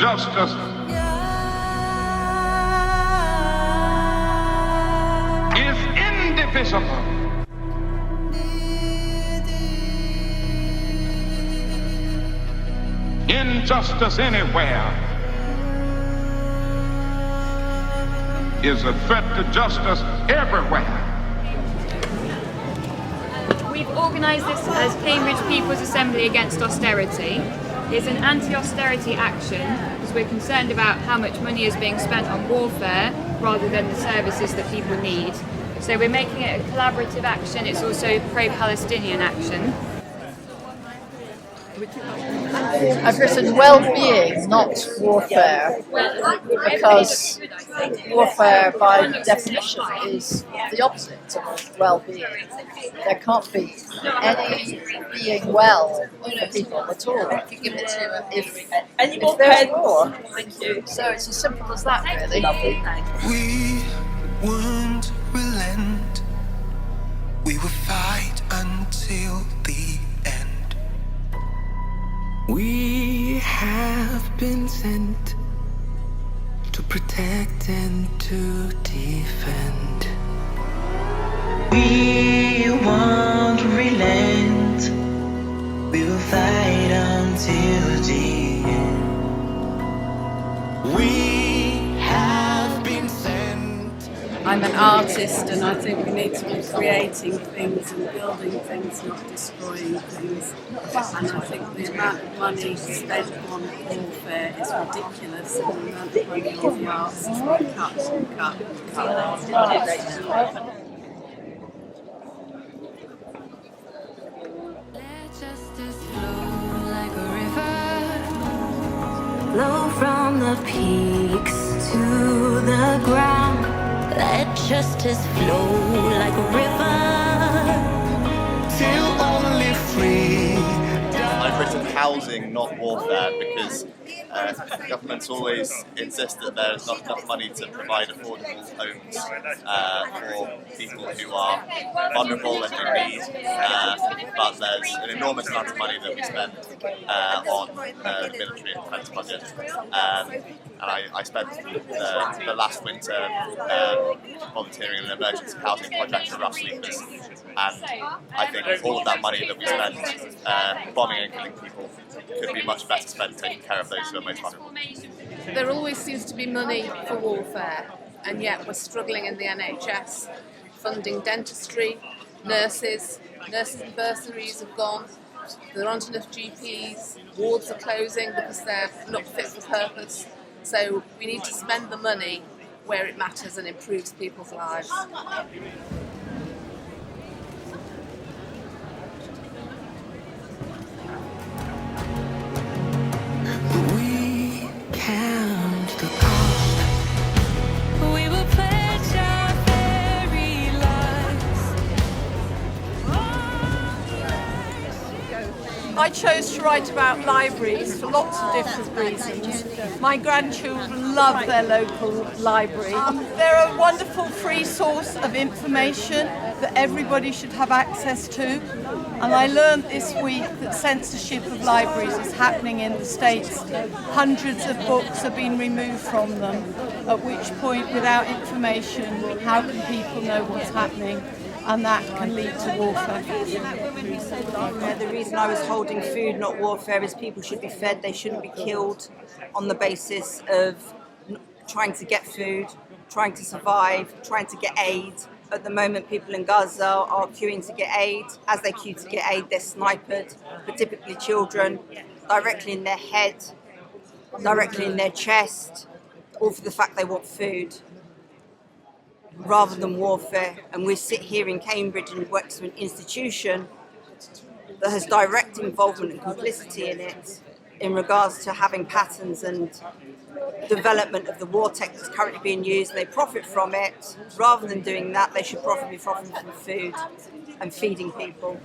justice is indivisible. Injustice anywhere is a threat to justice everywhere. We've organised this as Cambridge People's Assembly Against Austerity. It's an anti-austerity action because we're concerned about how much money is being spent on warfare rather than the services that people need. So we're making it a collaborative action. It's also pro-Palestinian action. I've written well-being, not warfare, because warfare by definition is the opposite of well-being. There can't be any being well for people at all if there's war. So it's as simple as that, really. We won't relent. We will fight until the end. We have been sent to protect and to defend. We won't relent. We will fight until the end. We have been sent. I'm an artist, and I think we need to be creating things and building things, not destroying things. And I think the amount of money spent on warfare is ridiculous, and the amount of money on the arts is being cut and cut and cut. Let justice flow like a river, flow from the peaks to the ground. Let justice flow like a river, Till only free. I've written housing, not warfare, because governments always insist that there's not enough money to provide affordable homes for people who are vulnerable and in need, but there's an enormous amount of money that we spend on the military and defence budget. And I spent the last winter volunteering in an emergency housing project for rough sleepers, and I think all of that money that we spend bombing and killing people could be much better spent taking care of those who are most vulnerable. There always seems to be money for warfare, and yet we're struggling in the NHS, funding dentistry, nurses and bursaries have gone, there aren't enough GPs, wards are closing because they're not fit for purpose. So we need to spend the money where it matters and improves people's lives. We count the cost. we will pledge our very lives. I chose to write about libraries for lots of different reasons. My grandchildren love their local library. They're a wonderful free source of information that everybody should have access to. And I learned this week that censorship of libraries is happening in the States. Hundreds of books are being removed from them, at which point, without information, how can people know what's happening? And that can lead to warfare. The reason I was holding food, not warfare, is people should be fed, they shouldn't be killed on the basis of trying to get food, trying to survive, trying to get aid. At the moment, people in Gaza are queuing to get aid. As they queue to get aid, they're sniped, but typically children, directly in their head, directly in their chest, all for the fact they want food, rather than warfare. And we sit here in Cambridge and work to an institution that has direct involvement and complicity in it in regards to having patterns and development of the war tech that's currently being used, and they profit from it. Rather than doing that, they should be profiting from food and feeding people.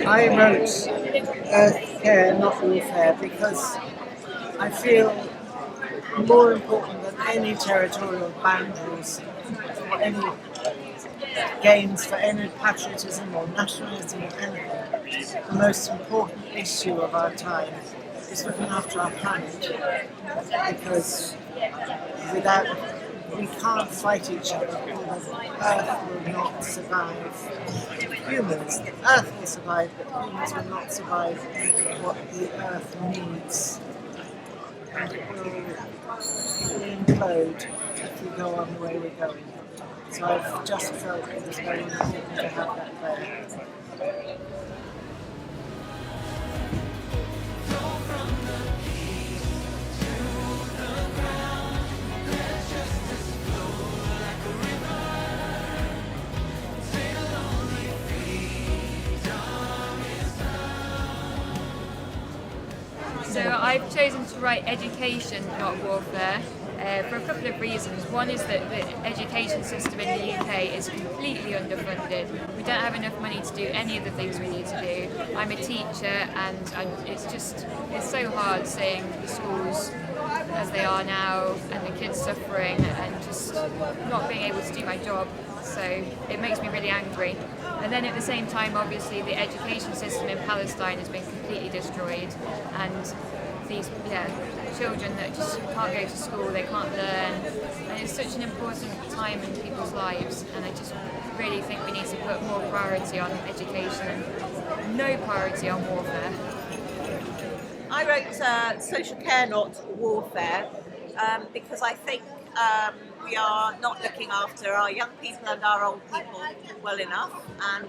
I wrote earth care, not warfare, because I feel more important than any territorial boundaries or any gains for any patriotism or nationalism or anything. The most important issue of our time is looking after our planet, because without we can't fight each other, or the Earth will not survive. Humans, the Earth will survive, but humans will not survive what the Earth needs. And it will implode if we go on the way we're going. So I've just felt it was very important to have that there. So I've chosen to write education, not warfare, for a couple of reasons. One is that the education system in the UK is completely underfunded. We don't have enough money to do any of the things we need to do. I'm a teacher, and it's so hard seeing the schools as they are now, and the kids suffering and just not being able to do my job. So it makes me really angry. And then at the same time, obviously, the education system in Palestine has been completely destroyed, and these children that just can't go to school, they can't learn, and it's such an important time in people's lives, and I just really think we need to put more priority on education and no priority on warfare. I wrote Social Care, Not Warfare, because I think we are not looking after our young people and our old people well enough, and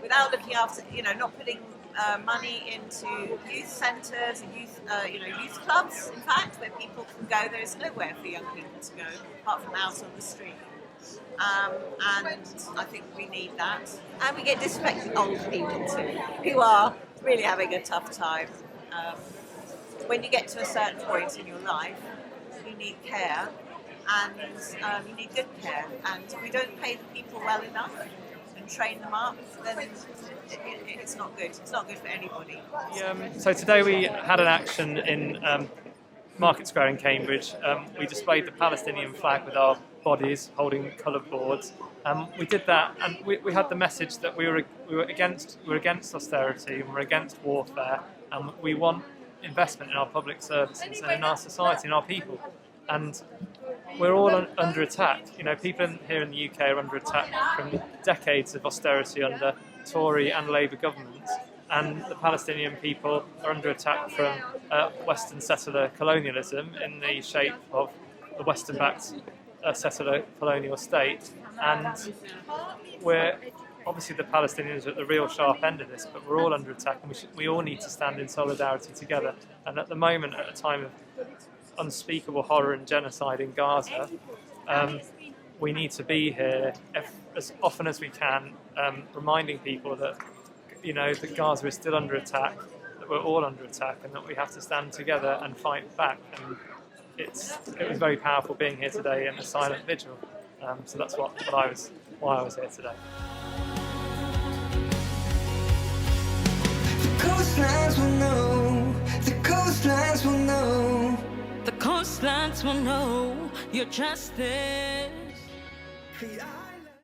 without looking after, not putting money into youth centres and youth clubs, in fact, where people can go. There is nowhere for young people to go apart from out on the street. And I think we need that. And we get disrespected old people too, who are really having a tough time. When you get to a certain point in your life, you need care, and you need good care. And if we don't pay the people well enough and train them up, then it's not good. It's not good for anybody. So today we had an action in Market Square in Cambridge. We displayed the Palestinian flag with our bodies holding coloured boards. We did that, and we had the message that we were against austerity, and we're against warfare, and we want investment in our public services and in our society and our people. And we're all under attack. People here in the UK are under attack from decades of austerity under Tory and Labour governments, and the Palestinian people are under attack from Western settler colonialism in the shape of the Western-backed settler colonial state. And obviously the Palestinians are at the real sharp end of this, but we're all under attack, and we all need to stand in solidarity together. And at the moment, at a time of unspeakable horror and genocide in Gaza, we need to be here as often as we can, reminding people that that Gaza is still under attack, that we're all under attack, and that we have to stand together and fight back. And it was very powerful being here today in a silent vigil. So that's why I was here today. The coastlines will know, the coastlines will know, the coastlines will know your justice. the